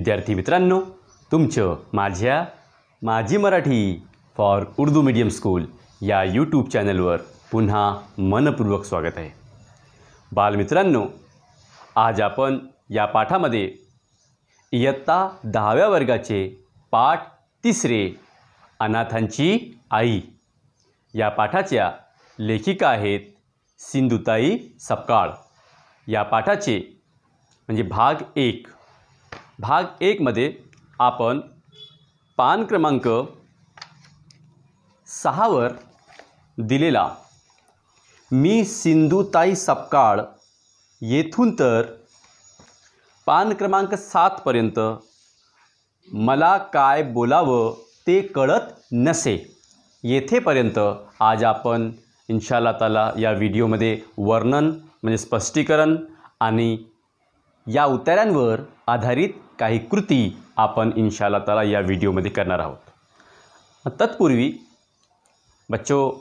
विद्यार्थी मित्रांनो, तुमचं माझी Marathi for Urdu medium school या यूट्यूब चॅनलवर पुन्हा मनपूर्वक स्वागत आहे। बालमित्रांनो, आज आपण या पाठामध्ये इयत्ता 10व्या वर्गाचे पाठ 3 अनाथांची आई या पाठाच्या लेखिका आहेत सिंधुताई सपकाळ। या पाठाचे म्हणजे भाग 1 मध्ये आपण पान क्रमांक 6 वर दिलेला मी सिंधुताई सपकाळ येथून तर पान क्रमांक 7 पर्यंत मला काय बोलावं ते कळत नसे येथेपर्यंत आज आपण इंशाअल्लाह ताला या व्हिडिओमध्ये वर्णन म्हणजे स्पष्टीकरण आणि या उतार्यांवर आधारित काही कृती आपण इंशाअल्लाह ताला या वीडियो में करना आहोत। तत्पूर्वी बच्चों,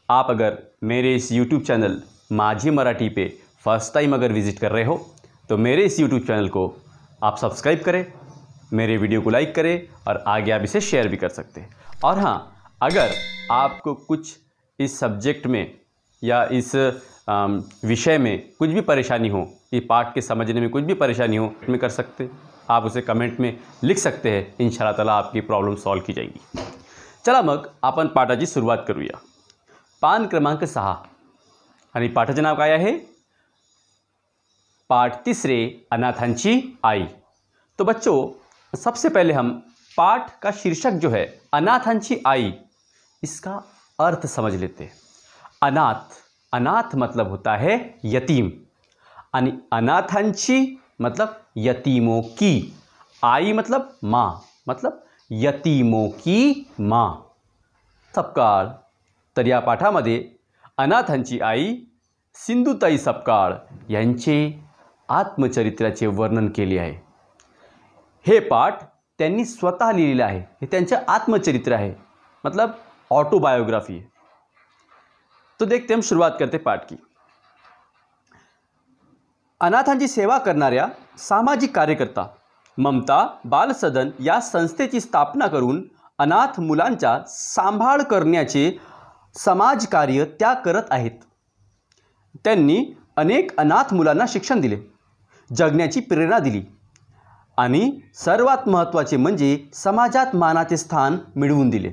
आप अगर मेरे इस यूट्यूब चैनल माझी मराठी पे फर्स्ट टाइम अगर विज़िट कर रहे हो तो मेरे इस यूट्यूब चैनल को आप सब्सक्राइब करें, मेरे वीडियो को लाइक करें और आगे आप इसे शेयर भी कर सकते हैं। और हाँ, अगर आपको कुछ इस सब्जेक्ट में या इस विषय में कुछ भी परेशानी हो, ये पाठ के समझने में कुछ भी परेशानी हो, में कर सकते हैं, आप उसे कमेंट में लिख सकते हैं। इंशाअल्लाह ताला आपकी प्रॉब्लम सॉल्व की जाएगी। चला मग आपण पाठाची सुरुवात करूया। पान क्रमांक 6 आणि पाठाचे नाव काय आहे? पाठ 3 अनाथांची आई। तो बच्चों, सबसे पहले हम पाठ का शीर्षक जो है अनाथांची आई, इसका अर्थ समझ लेते हैं। अनाथ मतलब होता है यतीम, आणि अनाथांची मतलब यतीमों की, आई मतलब माँ, मतलब यतीमों की माँ। सपकाळ तर या पाठामध्ये अनाथांची आई सिंधुताई सपकाळ यांचे आत्मचरित्राचे वर्णन केले आहे। हे पाठ त्यांनी स्वतः लिहिलेले आहे। हे त्यांचे आत्मचरित्र आहे, मतलब ऑटोबायोग्राफी है। तो देखते हम शुरुआत करते पाठ की। अनाथांची सेवा करणाऱ्या सामाजिक कार्यकर्ता ममता बाल सदन या संस्थेची स्थापना करून अनाथ मुलांचा सांभाळ करण्याचे समाजकार्य त्या करत आहेत। त्यांनी अनेक अनाथ मुलांना शिक्षण दिले, जगण्याची प्रेरणा दिली आणि सर्वात महत्त्वाचे म्हणजे समाजात मानाचे स्थान मिळवून दिले।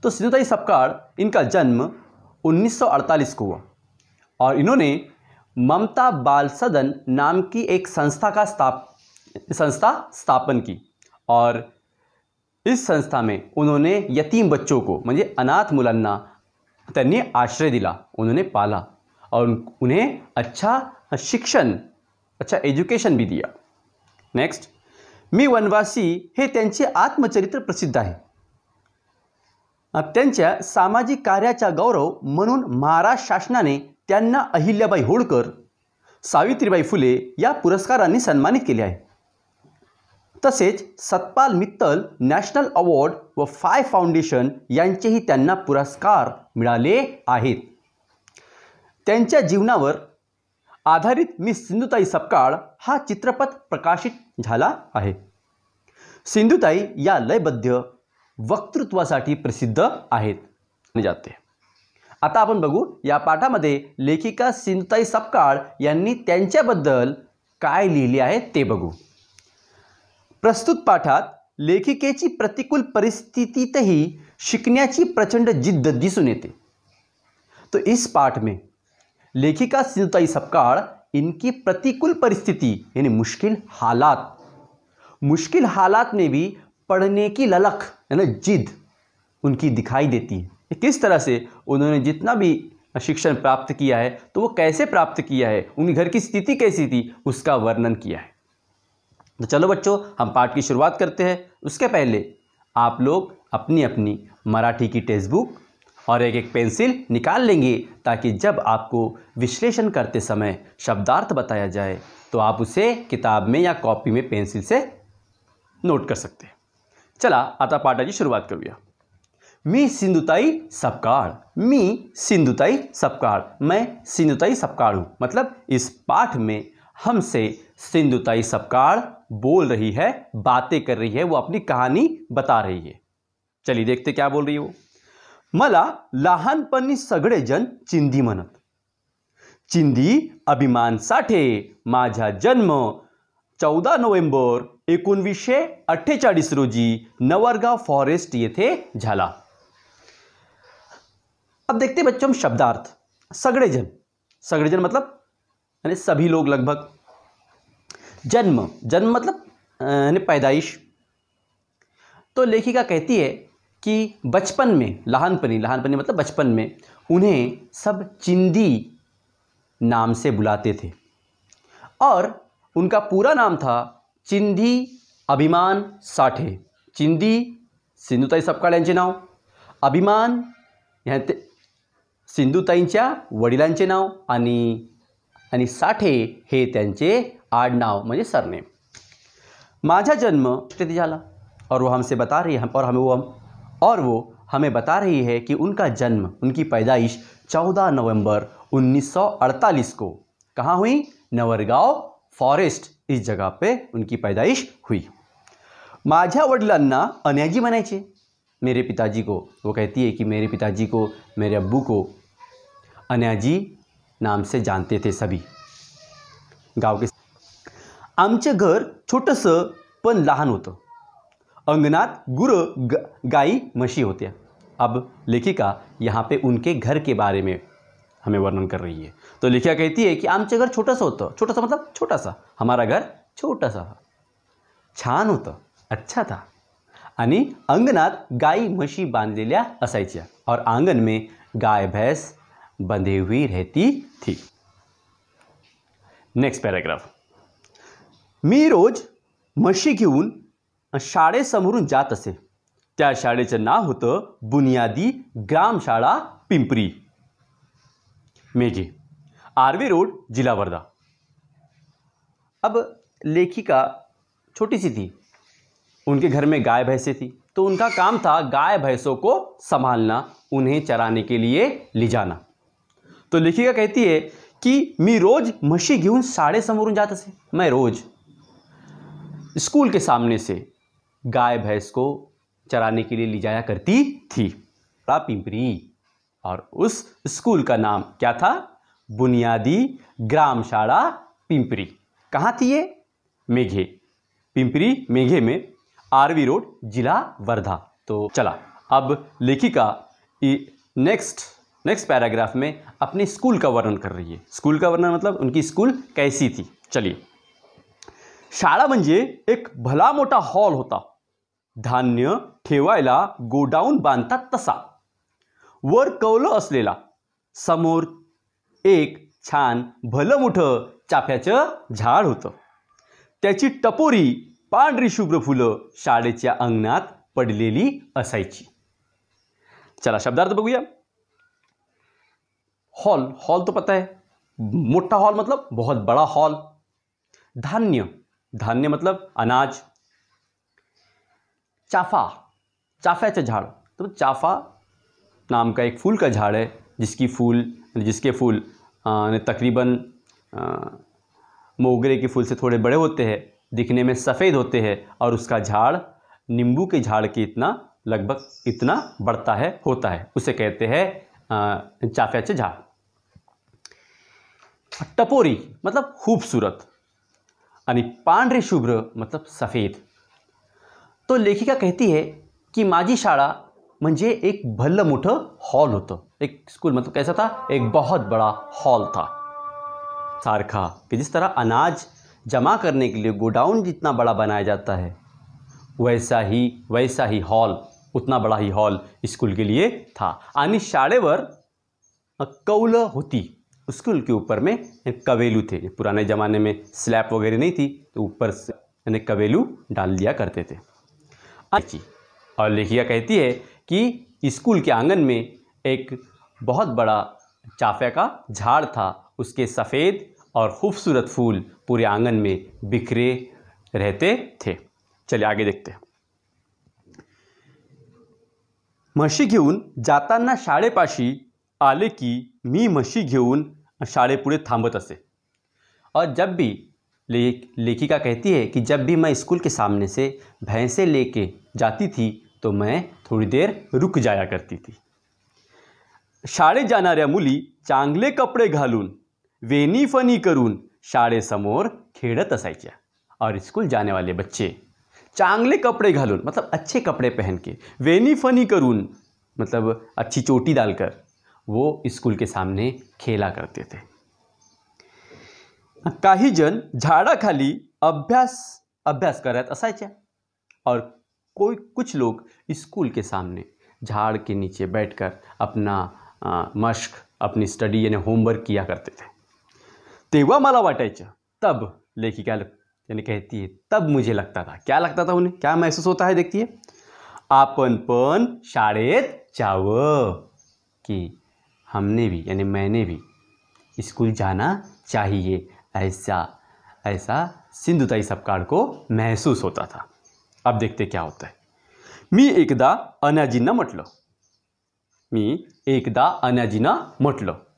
तो सिंधुताई सपकाळ, इनका जन्म 1948 को हुआ और इन्होंने ममता बाल सदन नाम की एक संस्था स्थापन की और इस संस्था में उन्होंने यतीम बच्चों को म्हणजे अनाथ मुलांना त्यांनी आश्रय दिला, उन्होंने पाला और उन्हें अच्छा शिक्षण, अच्छा एजुकेशन भी दिया। नेक्स्ट, मी वनवासी हे त्यांचे आत्मचरित्र प्रसिद्ध आहे। त्यांच्या सामाजिक कार्याचा गौरव म्हणून महाराष्ट्र शासनाने त्यांना अहिल्याबाई होळकर, सावित्रीबाई फुले या पुरस्कारांनी सन्मानित केले आहे। तसेच सतपाल मित्तल नॅशनल अवॉर्ड व 5 फाउंडेशन यांचेही त्यांना पुरस्कार मिळाले आहेत। त्यांच्या जीवनावर आधारित मी सिंधुताई सपकाळ हा चित्रपट प्रकाशित झाला आहे। सिंधुताई या लयबद्ध वक्तृत्वासाठी प्रसिद्ध आहेत जाते। आता आपण बघू या पाठामध्ये लेखिका सिंधुताई सपकाळ यांनी त्यांच्याबद्दल काय लिहिले आहे ते बघू। प्रस्तुत पाठात लेखिकेची प्रतिकूल परिस्थितीतही शिकण्याची प्रचंड जिद्द दिसून येते। तो इस पाठ में लेखिका सिंधुताई सपकाळ इनकी प्रतिकूल परिस्थिति यानी मुश्किल हालात में भी पढ़ने की ललक यानी जिद उनकी दिखाई देती है। किस तरह से उन्होंने जितना भी शिक्षण प्राप्त किया है तो वो कैसे प्राप्त किया है, उनके घर की स्थिति कैसी थी, उसका वर्णन किया है। तो चलो बच्चों, हम पाठ की शुरुआत करते हैं। उसके पहले आप लोग अपनी अपनी मराठी की टेक्स्ट बुक और एक पेंसिल निकाल लेंगे ताकि जब आपको विश्लेषण करते समय शब्दार्थ बताया जाए तो आप उसे किताब में या कॉपी में पेंसिल से नोट कर सकते हैं। चला आता पाठाची सुरुवात करूया। मी सिंधुताई सपकाळ, मैं सिंधुताई सपकाळ हूँ। मतलब इस पाठ में हमसे सिंधुताई सपकाळ बोल रही है, बातें कर रही है, वो अपनी कहानी बता रही है। चलिए देखते क्या बोल रही है वो। मला लहानपणी सगळेजण चिंधी म्हणत, चिंधी अभिमान साठे, माझा जन्म 14 नोव्हेंबर 1948 रोजी नवरगाव फॉरेस्ट येथे झाला। अब देखते बच्चों हम शब्दार्थ। सगड़ेजन, सगड़ेजन मतलब यानी सभी लोग लगभग। जन्म, जन्म मतलब यानी पैदाइश। तो लेखिका कहती है कि बचपन में, लहानपनी, लहानपनी मतलब बचपन में उन्हें सब चिंदी नाम से बुलाते थे और उनका पूरा नाम था चिंधी अभिमान साठे। चिंधी सिंधुताई सपकाळ यांचे नाव, अभिमान ह्या सिंधुताईंच्या वडिलांचे नाव आणि साठे हे त्यांचे आडनाव म्हणजे सरनेम। माझा जन्म तिथे झाला और वो हमसे बता रही है और वो हमें बता रही है कि उनका जन्म, उनकी पैदाइश 14 नवंबर 1948 को कहाँ हुई? नवरगाव फॉरेस्ट, इस जगह पे उनकी पैदाइश हुई। माझ्या वडिलांना अन्याजी म्हणायचे, मेरे पिताजी को। वो कहती है कि मेरे पिताजी को, मेरे अब्बू को अन्याजी नाम से जानते थे सभी गांव के। आमचे घर छोटंसं पण लहान होतं, अंगणात गुरं गाई म्हशी होत्या। अब लेखिका यहाँ पे उनके घर के बारे में हमें वर्णन कर रही है। तो लेखिका कहती है कि आमचे घर छोटंसं होतं, छोटंसं मतलब छोटा सा, हमारा घर छोटा सा था, छान होतं, अच्छा था, आणि अंगणात गाई म्हशी बांधलेल्या असायच्या और आंगन में गाय भैंस बंधी हुई रहती थी। Next paragraph. मी रोज म्हशी घेऊन शाळेसमोरून जात असे। त्या शाळेचं नाव होतं बुनियादी ग्रामशाळा पिंपरी मेघे, आरवी रोड, जिला वर्धा। अब लेखिका छोटी सी थी, उनके घर में गाय भैंसें थी, तो उनका काम था गाय भैंसों को संभालना, उन्हें चराने के लिए ले जाना। तो लेखिका कहती है कि मी रोज म्हशी घेऊन शाळेसमोरून जात असे। मैं रोज स्कूल के सामने से गाय भैंस को चराने के लिए ले जाया करती थी, पिंपरी। और उस स्कूल का नाम क्या था? बुनियादी ग्रामशाला पिंपरी। कहाँ थी ये? मेघे, पिंपरी मेघे में, आरवी रोड, जिला वर्धा। तो चला अब लेखिका नेक्स्ट पैराग्राफ में अपने स्कूल का वर्णन कर रही है। स्कूल का वर्णन मतलब उनकी स्कूल कैसी थी। चलिए, शाळा म्हणजे एक भला मोठा हॉल होता, धान्य ठेवायला गोडाऊन बांधतात तसा, वर कौलं असलेला, समोर एक छान भलं मोठं चाफ्याचं झाड होतं, त्याची टपोरी पांढरी शुभ्र फुलं शाळेच्या अंगणात पडलेली असायची। चला शब्दार्थ बघूया। हॉल, हॉल तो पता है, मोटा हॉल मतलब बहुत बड़ा हॉल। धान्य, धान्य मतलब अनाज। चाफा, चाफ्याचं झाड़, तो चाफा नाम का एक फूल का झाड़ है जिसके फूल तकरीबन मोगरे के फूल से थोड़े बड़े होते हैं, दिखने में सफ़ेद होते हैं और उसका झाड़ नींबू के झाड़ के लगभग इतना बढ़ता है, होता है, उसे कहते हैं चाफ्याचे झाड़। टपोरी मतलब खूबसूरत आणि पांढरे शुभ्र मतलब सफ़ेद। तो लेखिका कहती है कि माझी शाळा म्हणजे एक भलं मोठं हॉल होतं। एक स्कूल मतलब कैसा था? एक बहुत बड़ा हॉल था, सारखा कि जिस तरह अनाज जमा करने के लिए गोडाउन जितना बड़ा बनाया जाता है, वैसा ही हॉल, उतना बड़ा ही हॉल स्कूल के लिए था। आणि शाळेवर कौलं होती, स्कूल के ऊपर में कवेलू थे। पुराने ज़माने में स्लैब वगैरह नहीं थी, तो ऊपर से कवेलू डाल दिया करते थे। और लेखिका कहती है कि स्कूल के आंगन में एक बहुत बड़ा चाफे का झाड़ था, उसके सफ़ेद और खूबसूरत फूल पूरे आंगन में बिखरे रहते थे। चलिए आगे देखते हैं। म्हशी घेऊन जाताना शाळेपाशी आले की मी म्हशी घेऊन शाळेपुढे थांबत असे। और जब भी लेखिका कहती है कि जब भी मैं स्कूल के सामने से भैंसें लेके जाती थी तो मैं थोड़ी देर रुक जाया करती थी. शाळेत जाणाऱ्या मुली चांगले कपडे घालून वेणी फणी करून शाळेसमोर खेळत असायच्या. और स्कूल जाने वाले बच्चे चांगले कपड़े घालून मतलब अच्छे कपड़े पहन के, वेणी फनी करून मतलब अच्छी चोटी डालकर वो स्कूल के सामने खेला करते थे. काही जन झाडाखाली अभ्यास करत असायच्या और कुछ लोग स्कूल के सामने झाड़ के नीचे बैठकर अपना मश्क, अपनी स्टडी यानी होमवर्क किया करते थे. तेव्हा मला वाटायचं, तब लेखिका यानी कहती है तब मुझे लगता था, क्या लगता था उन्हें, क्या महसूस होता है, देखती है, आपण पण शाळेत जावं, कि हमने भी यानी मैंने भी स्कूल जाना चाहिए, ऐसा सिंधुताई सपकाळ को महसूस होता था. अब देखते क्या होता है. मी एकदा अन्याजींना म्हटलं.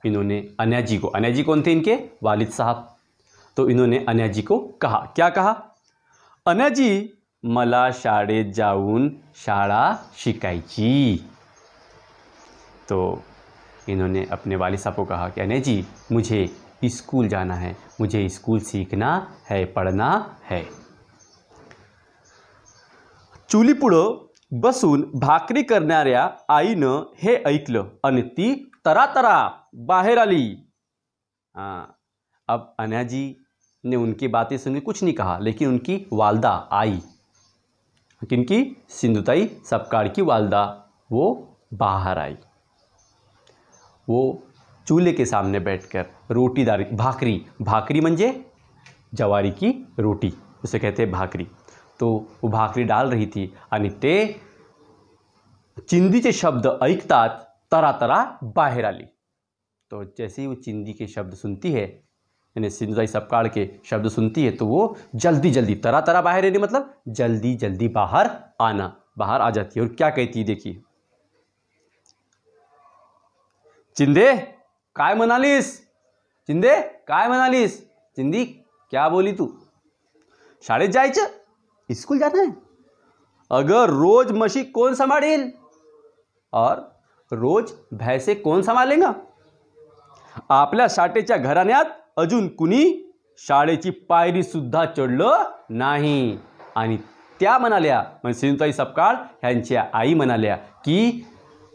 इन्होंने अन्याजी को, अन्याजी कौन थे, इनके वालिद साहब, तो इन्होंने अन्याजी को कहा, क्या कहा, अन्याजी मला शाळेत जाऊन शाळा शिकायची. तो इन्होंने अपने वालिद साहब को कहा कि अन्याजी मुझे स्कूल जाना है, मुझे स्कूल सीखना है, पढ़ना है. चुलीपुढं बसून भाकरी करणाऱ्या आईनं हे ऐकलं आणि ती तरातरा बाहेर आली. अब अन्याजी ने उनकी बातें सुनी, कुछ नहीं कहा, लेकिन उनकी वालदा आई, किनकी, सिंधुताई सपकाळ की वालदा, वो बाहर आई. वो चूल्हे के सामने बैठकर रोटीदारी, भाकरी म्हणजे जवारी की रोटी, उसे कहते हैं भाकरी. तो वो भाकरी डाल रही थी आणि ते चिंदीचे शब्द ऐकतात तरातरा बाहेर आली. तो जैसे ही वो चिंदी के शब्द सुनती है, यानी सिंधुताई सपकाळ के शब्द सुनती है, तो वो जल्दी जल्दी तरातरा बाहर आने मतलब जल्दी जल्दी बाहर आ जाती है. और क्या कहती है, देखिए, चिंदे काय म्हणालीस, चिंदे काय म्हणालीस, चिंदी क्या बोली तू, शाळेत जायचं, स्कूल जाना है, अगर रोज म्हशी कौन संभाळेल और रोज भैंसे कौन संभालेगा, आपल्या साठेच्या घराण्यात अजून कुणी शाळेची पायरी सुद्धा चढलं नाही. आणि त्या म्हणाल्या, म्हणजे सिंधुताई सपकाळ यांच्या आई म्हणाल्या की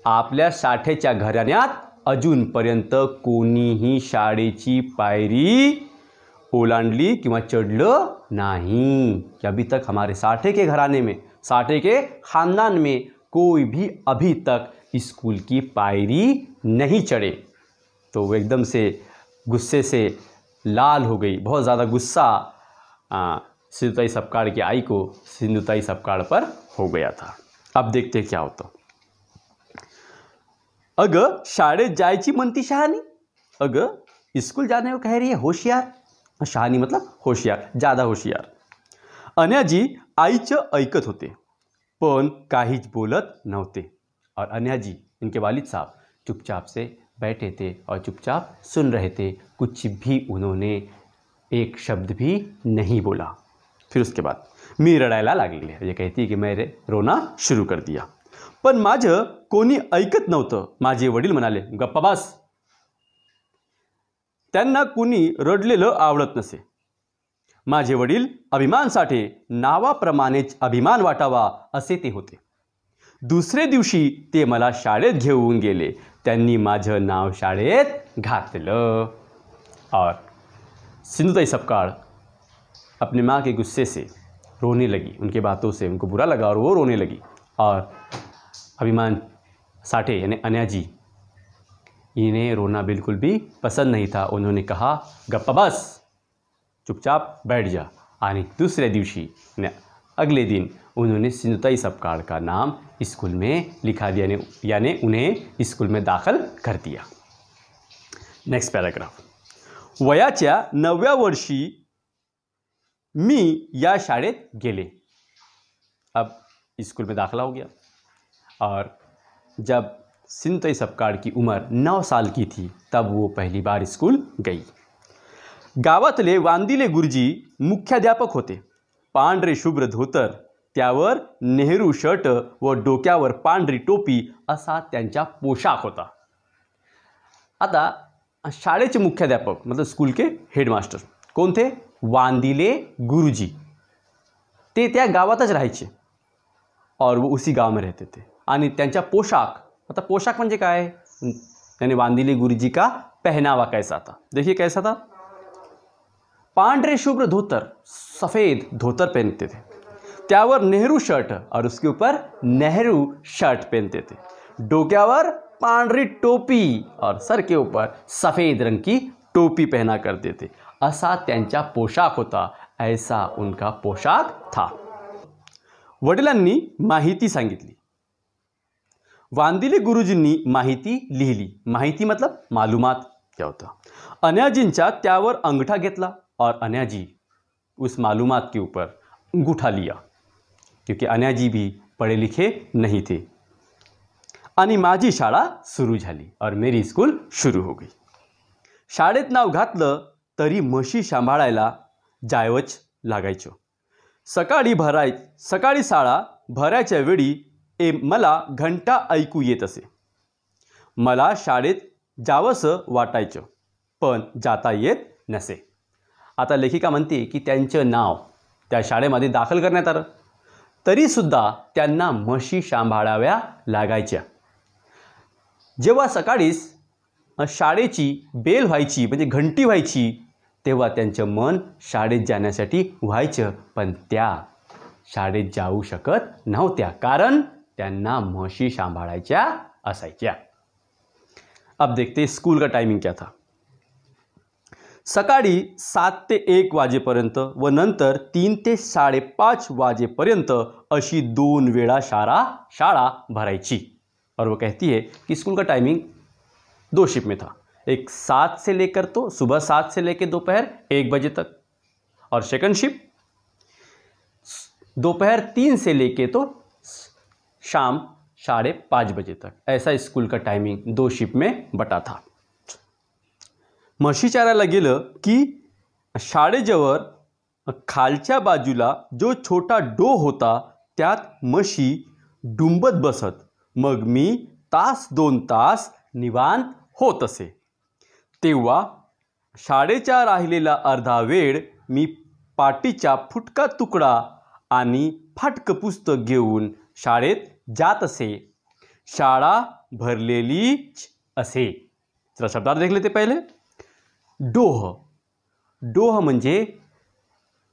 आपल्या साठेच्या घराण्यात अजूनपर्यंत कोणीही शाळेची पायरी ओलांडली किंवा चढलं नहीं, कि अभी तक हमारे साठे के घराने में, साठे के खानदान में कोई भी अभी तक स्कूल की पायरी नहीं चढ़े. तो वो एकदम से गुस्से से लाल हो गई, बहुत ज़्यादा गुस्सा सिंधुताई सपकाळ की आई को सिंधुताई सपकाळ पर हो गया था. अब देखते क्या होता. अगं शाळेत जायची म्हणती शहाणी, अगं स्कूल जाने को कह रही है होशियार, शहानी मतलब होशियार, ज़्यादा होशियार. अन्याजी आईचं ऐकत होते पण काहीच बोलत नव्हते. और अन्याजी, इनके वालिद साहब, चुपचाप से बैठे थे और चुपचाप सुन रहे थे, कुछ भी उन्होंने एक शब्द भी नहीं बोला. फिर उसके बाद मी रडायला लागले, ये कहती है कि मैं रोना शुरू कर दिया. पण माझं कोणी ऐकत नव्हतं. माझे वडील म्हणाले, गप्पा बस, त्यांना कुणी रडलेलं आवडत नसे. माझे वडील अभिमान साठे, नावाप्रमाणेच अभिमान वाटावा असे ते होते. दुसरे दिवशी ते मला शाळेत घेऊन गेले, त्यांनी माझं नाव शाळेत घातलं. और सिंधुताई सपकाळ अपनी माँ के गुस्से से रोने लगी, उनके बातों से उनको बुरा लगा और वो रोने लगी. और अभिमान साठे यानी अन्याजी, इन्हें रोना बिल्कुल भी पसंद नहीं था. उन्होंने कहा, गप्पा बस, चुपचाप बैठ जा. आणि दूसरे दिवशी अगले दिन उन्होंने सिंधुताई सपकाळ का नाम स्कूल में लिखा दिया, यानी उन्हें स्कूल में दाखल कर दिया. Next paragraph. वयाच्या 9व्या वर्षी मी या शाळेत गेले. अब स्कूल में दाखला हो गया. और जब सिंधुताई सपकाळ की उम्र 9 साल की थी, तब वो पहली बार स्कूल गई. गावातले वांदिले गुरुजी मुख्याध्यापक होते. पांढरे शुभ्र धोतर, त्यावर नेहरू शर्ट व डोक्यावर पांढरी टोपी असा त्यांचा पोशाख होता. आता शाळेचे मुख्याध्यापक मतलब स्कूल के हेडमास्टर कोण थे? वांदिले गुरुजी. ते त्या गावातच राहायचे और वो उसी गांव में रहते थे. आणि त्यांचा पोशाख, आता पोशाख म्हणजे काय? यानी वांदिले गुरुजी का पहनावा कैसा था? देखिए कैसा था. पांढरे शुभ्र धोतर, सफ़ेद धोतर पहनते थे, त्यावर नेहरू शर्ट और उसके ऊपर नेहरू शर्ट पहनते थे, डोक्यावर पांढरी टोपी और सर के ऊपर सफ़ेद रंग की टोपी पहना करते थे. असा त्यांचा पोशाख होता. ऐसा उनका पोशाख था. वडिलांनी माहिती सांगितली. वांदिले गुरुजींनी माहिती लिहिली. माहिती मतलब मालूमात क्या होता. अन्याजींचा त्यावर अंगठा घेतला और अन्याजी उस मालूमात के ऊपर अंगूठा लिया, क्योंकि अन्याजी भी पढ़े लिखे नहीं थे. आणि माझी शाळा सुरू झाली और मेरी स्कूल शुरू हो गई. शाळेत नाव घातलं तरी म्हशी सांभाळायला जायवच लागायचं. सकाळी शाळा भरायच्या वेळी मला घंटा ऐकू येत असे. मला शाळेत जावंसं वाटायचं, पण जाता येत नसे. आता लेखिका म्हणते की त्यांचं नाव त्या शाळेमध्ये दाखल करण्यात आलं, तरीसुद्धा त्यांना म्हशी सांभाळाव्या लागायच्या. जेव्हा सकाळीच शाळेची बेल व्हायची म्हणजे घंटी व्हायची, तेव्हा त्यांचं मन शाळेत जाण्यासाठी व्हायचं, पण त्या शाळेत जाऊ शकत नव्हत्या, कारण त्यांना म्हशी सांभाळायच्या असायच्या. अब देखते स्कूल का टाइमिंग क्या था. सकाळी 7 ते 1 वाजेपर्यंत व नंतर 3 ते 5:30 वाजेपर्यंत अशी 2 वेळा शाळा भरायची. और वो कहती है कि स्कूल का टाइमिंग 2 शिफ्ट में था. एक 7 से लेकर तो सुबह 7 से लेकर दोपहर 1 बजे तक, और सेकंड शिफ्ट दोपहर 3 से लेके तो शाम 5:30 बजे तक. ऐसा स्कूल का टाइमिंग 2 शिफ्ट में बटा था. म्हशी चारायला गेलं की शाळेजवळ खालच्या बाजूला जो छोटा डो होता त्यात म्हशी डुंबत बसत. मग मी 1-2 तास निवांत होत असे. तेव्हा शाळेचा राहिलेला अर्धा वेळ मी पाटीचा फुटका तुकडा आणि फाटकं पुस्तक घेऊन शाळेत जात असे. शाळा भरलेलीच असे. जरा शब्दार्थ देख लेते पहिले. डोह म्हणजे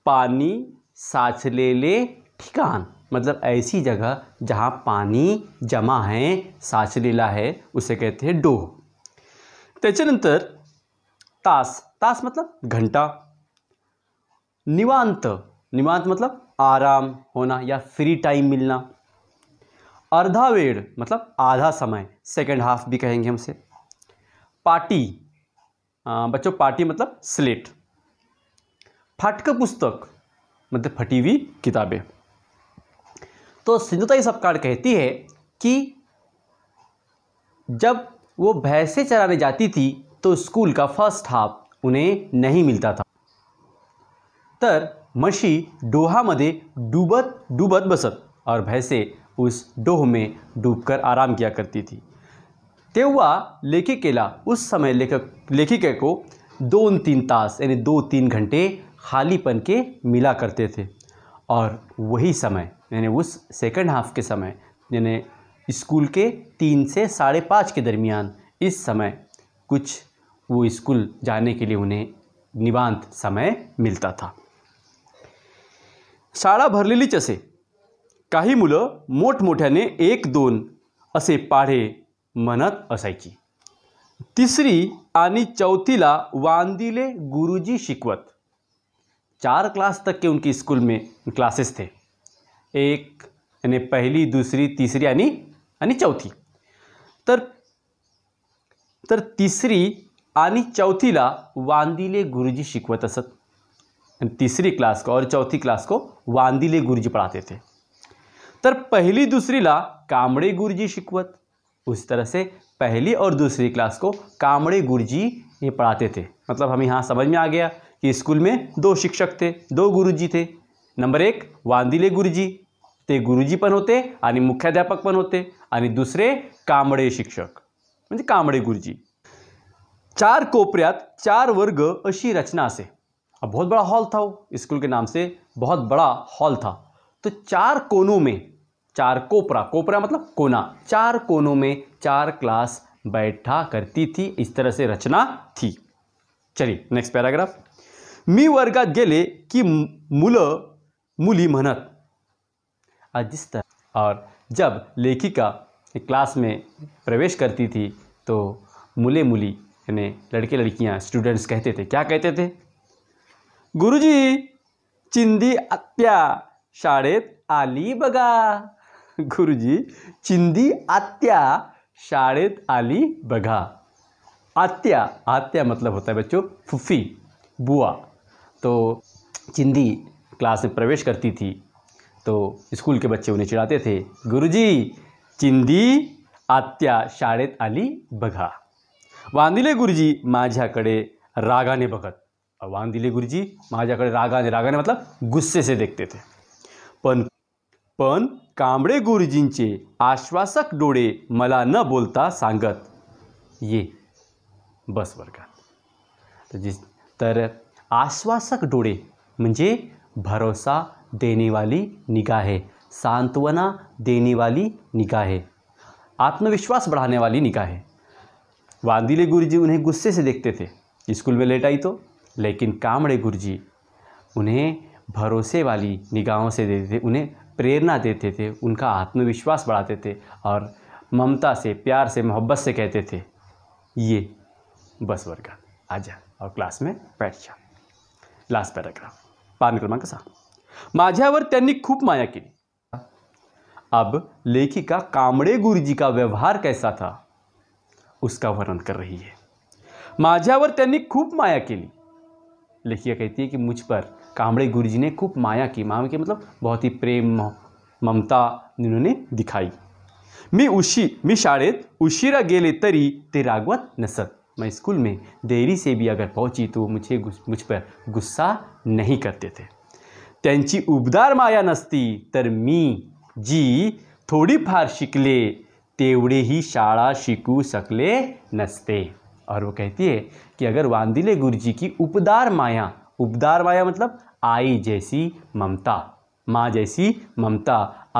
पानी साचलेले ठिकाण, मतलब ऐसी जगह जहाँ पानी जमा है, साचलेला है, उसे कहते हैं डोह. त्याच्यानंतर तास मतलब घंटा. निवांत मतलब आराम होना या फ्री टाइम मिलना. अर्धा वेळ मतलब आधा समय, सेकंड हाफ भी कहेंगे हमसे. पाटी बच्चों, पाटी मतलब स्लेट. फाटकं पुस्तक मतलब फटी हुई किताबें. तो सिंधुताई सपकाळ कहती है कि जब वो भैंसे चराने जाती थी तो स्कूल का फर्स्ट हाफ उन्हें नहीं मिलता था. तर म्हशी डोहामध्ये डूबत बसत और भैंसे उस डोह में डूबकर आराम किया करती थी. तेव्हा लेखिकेला उस समय लेखिका को 2-3 तास यानी 2-3 घंटे खालीपन के मिला करते थे. और वही समय यानी उस सेकंड हाफ के समय यानी स्कूल के 3 से 5:30 के दरमियान, इस समय कुछ वो स्कूल जाने के लिए उन्हें निवांत समय मिलता था. शाळा भरलेलीच असे. काही मुलं मोठमोठ्याने 1-2 असे पाढे म्हणत असायची. 3री आणि 4थीला वांदिले गुरुजी शिकवत. 4 क्लास तक के उनकी स्कूल में क्लासेस थे. एक यानी 1ली, 2री, 3री आणि 4थी. तर 3री आणि 4थीला वांदिले गुरुजी शिकवत असत. 3री क्लास को और 4थी क्लास को वांदिले गुरुजी पढ़ाते थे. तर 1ली, 2रीला कामड़े गुरुजी शिकवत. उस तरह से 1ली और 2री क्लास को कामड़े गुरुजी ये पढ़ाते थे. मतलब हमें यहाँ समझ में आ गया कि स्कूल में 2 शिक्षक थे, 2 गुरुजी थे. नंबर 1 वांदिले गुरुजी, ते गुरुजी पण होते आणि मुख्याध्यापक पण होते. आणि दुसरे कांबळे शिक्षक म्हणजे कांबळे गुरुजी. 4 कोपऱ्यात 4 वर्ग अशी रचना असे. अब बहुत बड़ा हॉल था, वो स्कूल के नाम से बहुत बड़ा हॉल था. तो 4 कोनों में 4 कोपरा, कोपरा मतलब कोना, 4 कोनों में 4 क्लास बैठा करती थी. इस तरह से रचना थी. चलिए नेक्स्ट पैराग्राफ. मी वर्गात गेले की मुलं मुली म्हणत. जिस तरह और जब लेखिका क्लास में प्रवेश करती थी तो मुले मुली यानी लड़के लड़कियां स्टूडेंट्स कहते थे. क्या कहते थे? गुरुजी चिंदी आत्या शाळेत आली बघा. गुरुजी चिंदी आत्या शाळेत आली बघा. आत्या, आत्या मतलब होता है बच्चों फूफी, बुआ. तो चिंदी क्लास में प्रवेश करती थी तो स्कूल के बच्चे उन्हें चिढ़ाते थे, गुरुजी चिंदी आत्या शाळेत आली बघा. वांदिले गुरुजी माझ्याकडे रागाने बघत. वांदिले गुरुजी माझ्याकडे रागाने, रागाने मतलब गुस्से से देखते थे. पण कांबळे गुरुजींचे आश्वासक डोळे मला न बोलता सांगत, ये बस वर्गात. तर आश्वासक डोळे म्हणजे भरोसा देने वाली निगाहें, सांत्वना देने वाली निगाहें, आत्मविश्वास बढ़ाने वाली निगाहें. वांदिले गुरुजी उन्हें गुस्से से देखते थे स्कूल में लेट आई तो, लेकिन कांबळे गुरुजी उन्हें भरोसे वाली निगाहों से देते थे, उन्हें प्रेरणा देते थे, उनका आत्मविश्वास बढ़ाते थे और ममता से, प्यार से, मोहब्बत से कहते थे, ये बस वर्गात आजा और क्लास में बैठ जा. लास्ट पैराग्राफ, पान क्रमांक 6. माझ्यावर त्यांनी खूप माया केली. अब लेखिका कांबळे गुरुजी का व्यवहार कैसा था उसका वर्णन कर रही है. माझ्यावर त्यांनी खूप माया केली. लेखिका कहती है कि मुझ पर कांबळे गुरुजी ने खूब माया की. माया की मतलब बहुत ही प्रेम ममता इन्होंने दिखाई. मी शाळेत उशिरा गेले तरी ते रागवत नसत. मैं स्कूल में देरी से भी अगर पहुंची तो मुझ पर गुस्सा नहीं करते थे. त्यांची उबदार माया नसती तर मी जी थोडीफार शिकले तेवढेही शाळा शिकू शकले नसते. और वो कहती है कि अगर वांदिले गुरुजी की उपदार माया मतलब आई जैसी ममता, माँ जैसी ममता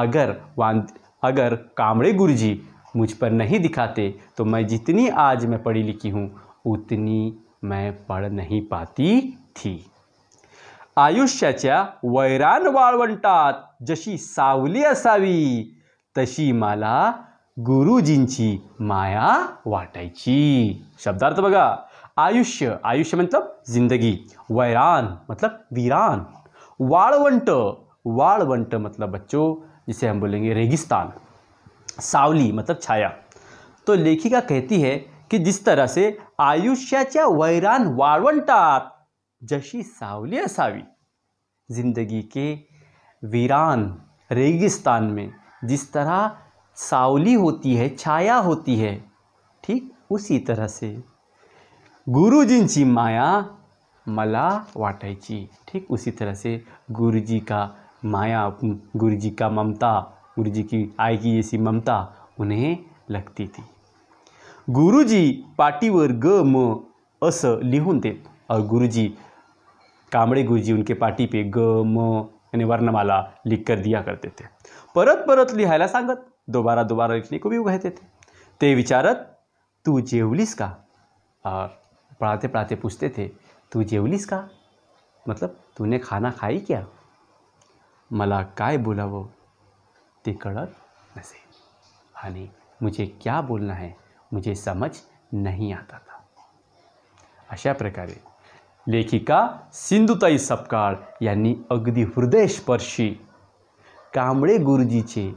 अगर कांबळे गुरुजी मुझ पर नहीं दिखाते तो मैं जितनी आज मैं पढ़ी लिखी हूँ उतनी मैं पढ़ नहीं पाती थी. आयुष्याच्या वैरान वाळवंटात जशी सावली असावी तशी मला गुरुजींची माया वाटायची. शब्दार्थ बघा. आयुष्य, आयुष्य मतलब जिंदगी, वैरान मतलब वीरान, वाळवंट, वाळवंट मतलब बच्चों जिसे हम बोलेंगे रेगिस्तान, सावली मतलब छाया. तो लेखिका कहती है कि जिस तरह से आयुष्याच्या वैरान वाळवंटात जशी सावली असावी, जिंदगी के वीरान रेगिस्तान में जिस तरह सावली होती है, छाया होती है, ठीक उसी तरह से गुरुजींची माया मला वाटायची. ठीक उसी तरह से गुरुजी का माया, गुरुजी का ममता, गुरुजी की आई की जैसी ममता उन्हें लगती थी. गुरुजी पाटीवर ग म असं लिहून देत और गुरुजी कांबळे गुरुजी उनके पाटी पे ग म यानी वर्णमाला लिख कर दिया करते थे. परत परत लिहायला सांगत, दोबारा दोबारा लिखने को भी वो कहते थे. ते विचारत, तू जेवलीस का? और पढ़ाते पढ़ाते पूछते थे, तू जेवलीस का मतलब तूने खाना खाई क्या? मला काय बोलावं ते कळत नसे आणि मुझे क्या बोलना है मुझे समझ नहीं आता था. अशा प्रकारे लेखिका सिंधुताई सपकाळ यांनी अगदी हृदयस्पर्शी कांबळे गुरुजींची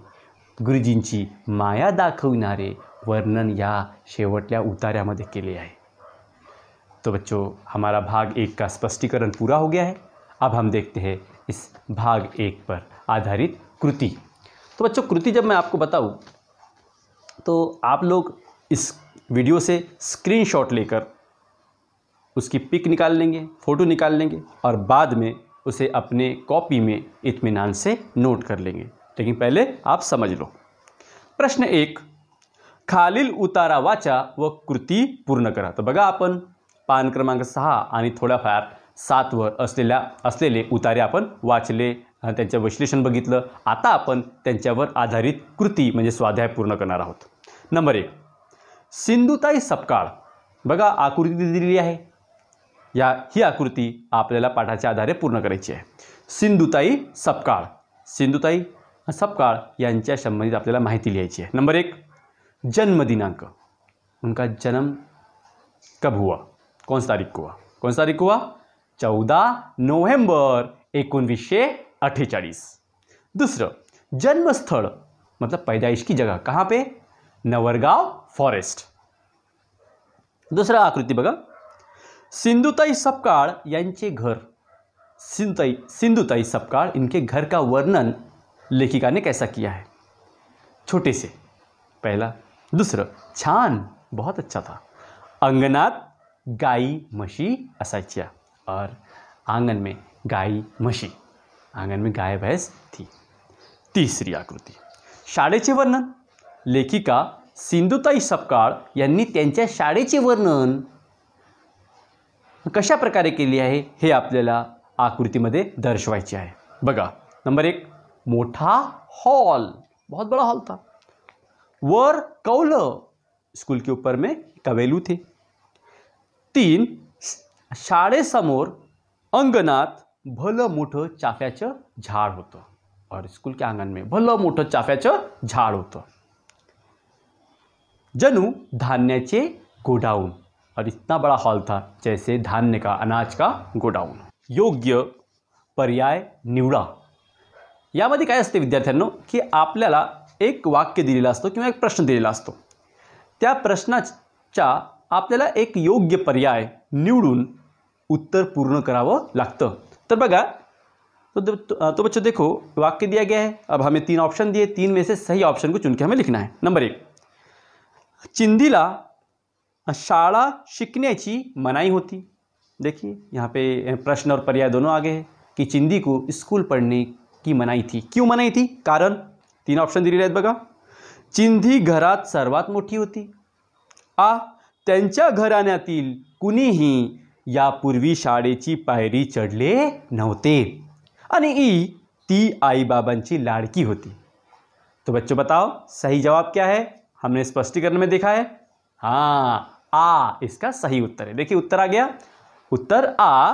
माया दाखविणारे वर्णन या शेवटल्या उतार्यामध्ये केले आहे. तो बच्चों हमारा भाग 1 का स्पष्टीकरण पूरा हो गया है. अब हम देखते हैं इस भाग 1 पर आधारित कृति. तो बच्चों कृति जब मैं आपको बताऊं तो आप लोग इस वीडियो से स्क्रीनशॉट लेकर उसकी पिक निकाल लेंगे, फ़ोटो निकाल लेंगे और बाद में उसे अपने कॉपी में इत्मीनान से नोट कर लेंगे। लेकिन पहले आप समझ लो। प्रश्न 1, खालील उतारावाच्या व कृती पूर्ण करा। तर बघा, आपण पान क्रमांक 6 आणि थोड्याफार 7 वर असलेले उतारे आपण वाचले, त्यांचं विश्लेषण बघितलं। आता आपण त्यांच्यावर आधारित कृती म्हणजे स्वाध्याय पूर्ण करणार आहोत। नंबर 1, सिंधुताई सपकाळ। बघा, आकृती दिलेली आहे, ही आकृती आपल्याला पाठाच्या आधारे पूर्ण करायची आहे। सिंधुताई सपकाळ, सिंधुताई सपकाळ यांच्या संबंधित आपल्याला माहिती लिहायची आहे। नंबर 1, जन्म दिनांक, उनका जन्म कब हुआ, कौन सी तारीख को हुआ, कौन सी तारीख को हुआ, 14 नोव्हेंबर 1948। दूसरं, जन्मस्थळ मतलब पैदाइश की जगह, कहाँ पे, नवरगाव फॉरेस्ट। दूसरा आकृती बघा, सिंधुताई सपकाळ यांचे घर, सिंधुताई सपकाळ, इनके घर का वर्णन लेखिका ने कैसा किया है, छोटे से, पहला। दूसरं, छान, बहुत अच्छा था, अंगणात गाई म्हशी असायच्या, और आंगन में गाई म्हशी, आंगन में गाय भैंस थी। तीसरी आकृती, शाळेचे वर्णन, लेखिका सिंधुताई सपकाळ यांनी त्यांच्या शाळेचे वर्णन कशा प्रकारे केले आहे हे आपल्याला आकृतीमध्ये दर्शवायचे आहे। बघा, नंबर 1, मोठा हॉल, बहुत बड़ा हॉल था, वर कौलं, स्कूल के ऊपर में कवेलू थे। 3, शाळेसमोर अंगणात भलं मोठं चाफ्याचं झाड होतं, और स्कूल के आंगन में भलं मोठं चाफ्याचं झाड होतं। जणू धान्याचे गोडाऊन, और इतना बड़ा हॉल था जैसे धान्य का, अनाज का गोडाऊन। योग्य पर्याय निवडा। यामध्ये काय असते विद्यार्थ्यांनो, की आपल्याला एक वाक्य दिलेलं असतं किंवा एक प्रश्न दिलेला असतो, त्या प्रश्नाच्या आपल्याला एक योग्य पर्याय निवडून उत्तर पूर्ण करावं लागतं। तर बघा, तो बच्चों देखो, वाक्य दिया गया है, अब हमें 3 ऑप्शन दिए, 3 में से सही ऑप्शन को चुन के हमें लिखना है। नंबर 1, चिंदीला शाळा शिकण्याची मनाई होती। देखिए यहाँ पे प्रश्न और पर्याय दोनों आगे हैं कि चिंदी को स्कूल पढ़ने की मनाई थी। क्यों मनाई थी, कारण 3 ऑप्शन दिलेले आहेत बघा। चिंदी घरात सर्वात मोठी होती, आ, त्यांच्या घराण्यातील कुणीही यापूर्वी शाळेची पायरी चढले नव्हते, आणि ई, ती आईबाबांची लाडकी होती। तो बच्चों बताओ सही जवाब क्या है, हमने स्पष्टीकरण में देखा है, हाँ, आ इसका सही उत्तर है। देखिए उत्तर आ गया, उत्तर आ,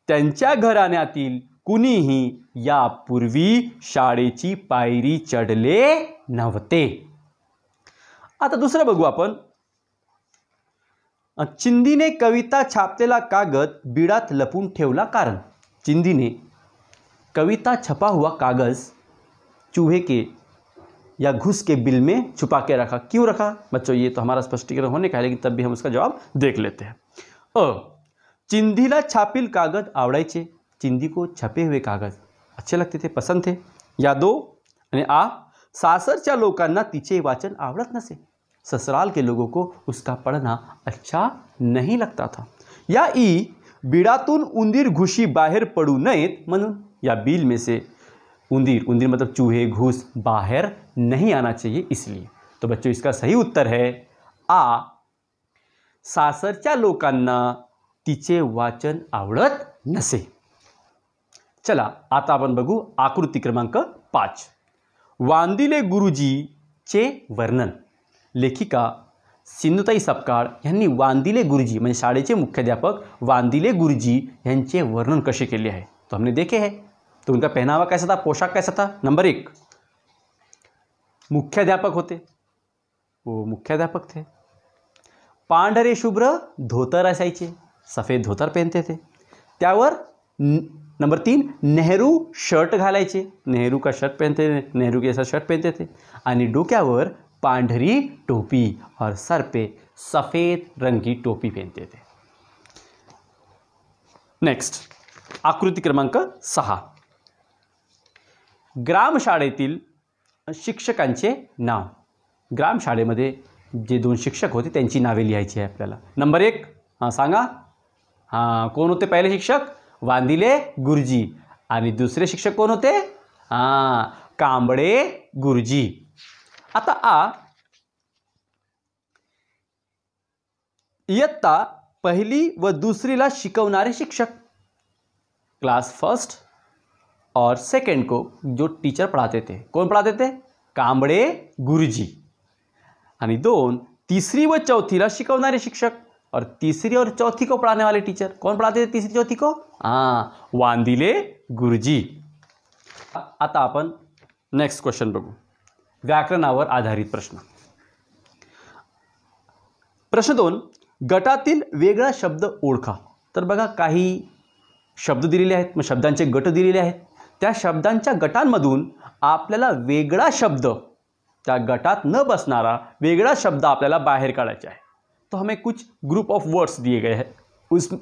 त्यांच्या घराण्यातील कुणीही यापूर्वी शाळेची पायरी चढले नव्हते। आता दुसरं बघू आपण, चिंदीने कविता छापलेला कागद बिळात लपून ठेवला कारण, चिंदीने कविता छपा हुआ कागज चूहे के या घुस के बिल में छुपा के रखा। क्यों रखा बच्चों, ये तो हमारा स्पष्टीकरण होने का है, लेकिन तब भी हम उसका जवाब देख लेते हैं। चिंदीला छापील कागद आवडायचे, चिंदी को छपे हुए कागज अच्छे लगते थे, पसंद थे। या 2 आणि आ, सासरच्या लोकांना तिचे वाचन आवडत नसे, ससुराल के लोगों को उसका पढ़ना अच्छा नहीं लगता था। या ई, बिळातून उंदीर घुशी बाहेर पडू नयेत म्हणून, या बिल में से उंदीर मतलब चूहे घुस बाहर नहीं आना चाहिए इसलिए। तो बच्चों इसका सही उत्तर है आ, सासरच्या लोकांना तिचे वाचन आवडत नसे। चला आता आपण बघू आकृती क्रमांक 5, वांदिले गुरुजीचे वर्णन। लेखिका सिंधुताई सपकाळ यांनी वांदिले गुरुजी म्हणजे शाळेचे मुख्याध्यापक वांदिले गुरुजी यांचे वर्णन कसे केले आहे, तो हमने देखे हैं। तो उनका पहनावा कैसा था, पोशाक कैसा था। नंबर 1, मुख्याध्यापक होते, वो मुख्याध्यापक थे, पांढरे शुभ्र धोतर असायचे, सफ़ेद धोतर पहनते थे, त्यावर नंबर 3, नेहरू शर्ट घालायचे, नेहरू का शर्ट पहनते, नेहरू के जैसा शर्ट पहनते थे, आणि डोक्यावर पांढरी टोपी और सर पे सफ़ेद रंग की टोपी पहनते थे। नेक्स्ट आकृती क्रमांक 6, ग्रामशाळेतील शिक्षकांचे नाव। ग्रामशाळेमध्ये जे 2 शिक्षक होते त्यांची नावे लिहायची आहे आपल्याला। नंबर 1, हां सांगा, हां, कोण होते पहिले शिक्षक? वांदिले गुरुजी. आणि दुसरे शिक्षक कोण होते? हां, कांबळे गुरुजी. आता इयत्ता पहिली व दूसरीला शिकवणारे शिक्षक, क्लास फर्स्ट और सेकंड को जो टीचर पढ़ाते थे, कौन पढ़ाते थे? कांबळे गुरुजी. आणि दोन तीसरी व चौथीला शिकवणारे शिक्षक, और तीसरी और चौथी को पढ़ाने वाले टीचर कौन पढ़ाते थे? तीसरी चौथी को वांदिले गुरुजी. आता आपण नेक्स्ट क्वेश्चन बघू. व्याकरणावर आधारित प्रश्न. प्रश्न 2, गटातील वेगळा शब्द ओळखा. तर बघा, काही शब्द दिलेले आहेत, मग शब्दांचे गट दिलेले आहेत. त्या शब्दांच्या गटांमधून आपल्याला वेगळा शब्द, त्या गटात न बसणारा वेगळा शब्द आपल्याला बाहर काढायचा है. तो हमें कुछ ग्रुप ऑफ वर्ड्स दिए गए हैं.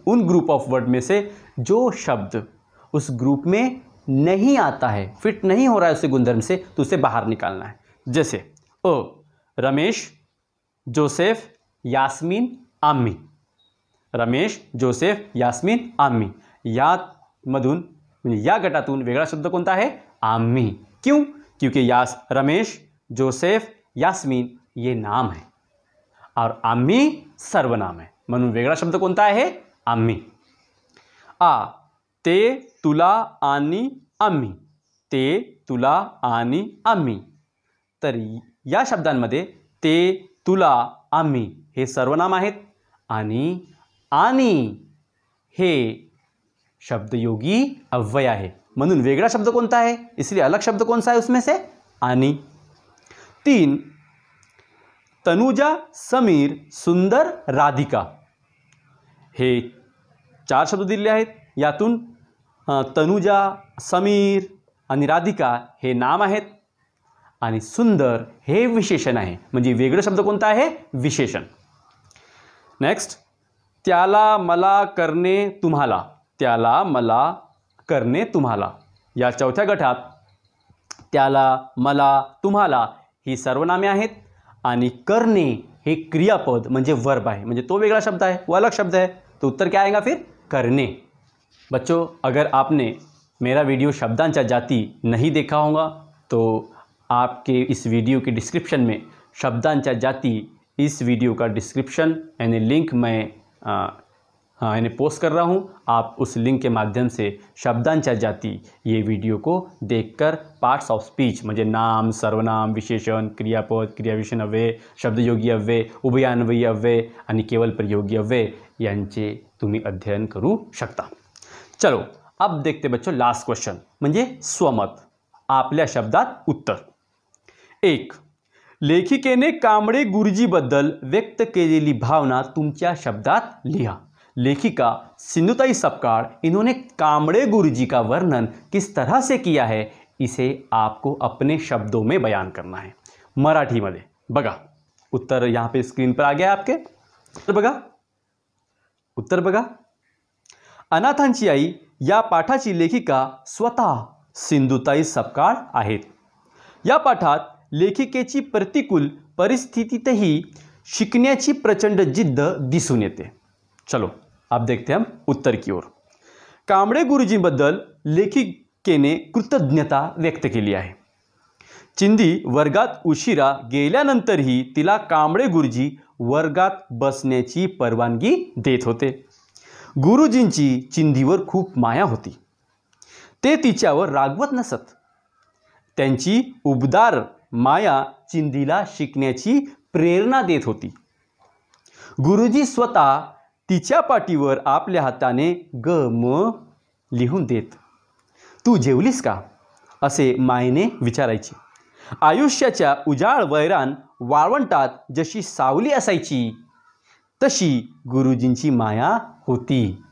उन ग्रुप ऑफ वर्ड में से जो शब्द उस ग्रुप में नहीं आता है, फिट नहीं हो रहा है उसे गुणधर्म से, तो उसे बाहर निकालना है. जैसे रमेश, जोसेफ, यास्मीन, आम्मी. रमेश, जोसेफ, यास्मीन, आम्मी. यामधून म्हणजे या गटातून वेगळा शब्द कोणता आहे? आम्मी. क्यों? क्योंकि रमेश, जोसेफ, यास्मीन ये नाम है और आम्मी सर्वनाम है, म्हणून वेगळा शब्द कोणता आहे? आम्मी. ते, तुला आणि आम्ही. ते, तुला आणि आम्ही. तर या शब्दांमध्ये ते, तुला, आम्ही हे सर्वनाम आहेत आणि हे शब्दयोगी अव्यय आहे, म्हणून वेगळा शब्द कोणता आहे? इसलिए अलग शब्द कौन सा है उसमें से? आनी. 3, तनुजा, समीर, सुंदर, राधिका. हे 4 शब्द दिलेले आहेत. यातून तनुजा, समीर आणि राधिका हे नाम आहेत आणि सुंदर हे विशेषण आहे, म्हणजे वेगळा शब्द कोणता आहे? विशेषण. नेक्स्ट, त्याला, मला, करणे, तुम्हाला. त्याला, मला, करणे, तुम्हाला. या चौथ्या गटात त्याला, मला, तुम्हाला ही सर्वनामे आहेत आणि करणे हे क्रियापद म्हणजे वर्ब आहे, म्हणजे तो वेगळा शब्द आहे, वो अलग शब्द है. तो उत्तर क्या आएगा फिर? करने. बच्चों, अगर आपने मेरा वीडियो शब्दांचा जाति नहीं देखा होगा तो आपके इस वीडियो के डिस्क्रिप्शन में शब्दांचा जाति इस वीडियो का डिस्क्रिप्शन यानी लिंक मैं यानी पोस्ट कर रहा हूँ. आप उस लिंक के माध्यम से शब्दांचा जाति ये वीडियो को देखकर पार्ट्स ऑफ स्पीच म्हणजे नाम, सर्वनाम, विशेषण, क्रियापद, क्रियाविशेषण अव्यय, शब्दयोगी अव्यय, उभयान्वयी अव्यय आणि केवल प्रयोगी अव्यय यांचे तुम्ही अध्ययन करू शकता. चलो, अब देखते बच्चों लास्ट क्वेश्चन म्हणजे स्वमत. आपल्या शब्दात उत्तर. 1, लेखिकेने कांबळे गुरुजीबद्दल व्यक्त केलेली भावना तुमच्या शब्दात लिहा. लेखिका सिंधुताई सपकाळ, इन्होंने कांबळे गुरुजी का वर्णन किस तरह से किया है, इसे आपको अपने शब्दों में बयान करना है. मराठी मध्ये बघा, उत्तर यहाँ पे स्क्रीन पर आ गया आपके. उत्तर बघा. अनाथांची आई या पाठाची लेखिका स्वतः सिंधुताई सपकाळ आहेत. या पाठात लेखिकेची प्रतिकूल परिस्थितीतही शिकण्याची प्रचंड जिद्द दिसून येते. चलो, अब देखते हैं हम उत्तर की ओर. कांबळे गुरुजींबद्दल लेखिकेने कृतज्ञता व्यक्त केली आहे. चिंदी वर्गात उशिरा गेल्यानंतरही तिला कांबळे गुरुजी वर्गात बसण्याची परवानगी देत होते. गुरुजींची चिंदीवर खूप माया होती. ते तिच्यावर रागवत नसत. त्यांची उबदार माया चिंदीला शिकण्याची प्रेरणा देत होती. गुरुजी स्वतः तिच्या पाठीवर आपल्या हाताने ग म लिहून देत. तू जेवलीस का असे मायेने विचारायचे. आयुष्याच्या उजाळ वैरान वाळवंटात जशी सावली असायची तशी गुरुजींची माया होती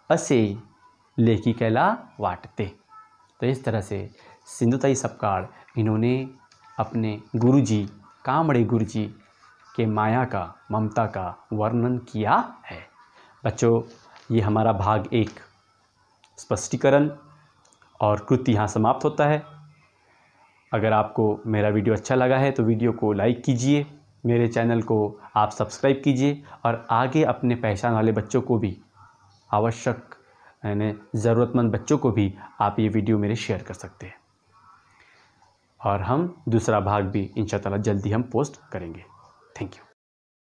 असे लेखिकेला वाटते. तो इस तरह से सिंधुताई सपकाळ इन्होंने अपने गुरुजी कांबळे गुरुजी के माया का, ममता का वर्णन किया है. बच्चों, ये हमारा भाग 1 स्पष्टीकरण और कृति यहाँ समाप्त होता है. अगर आपको मेरा वीडियो अच्छा लगा है तो वीडियो को लाइक कीजिए, मेरे चैनल को आप सब्सक्राइब कीजिए और आगे अपने पहचान वाले बच्चों को भी आवश्यक यानी ज़रूरतमंद बच्चों को भी आप ये वीडियो मेरे शेयर कर सकते हैं। और हम दूसरा भाग भी इंशाअल्लाह जल्दी हम पोस्ट करेंगे। Thank you.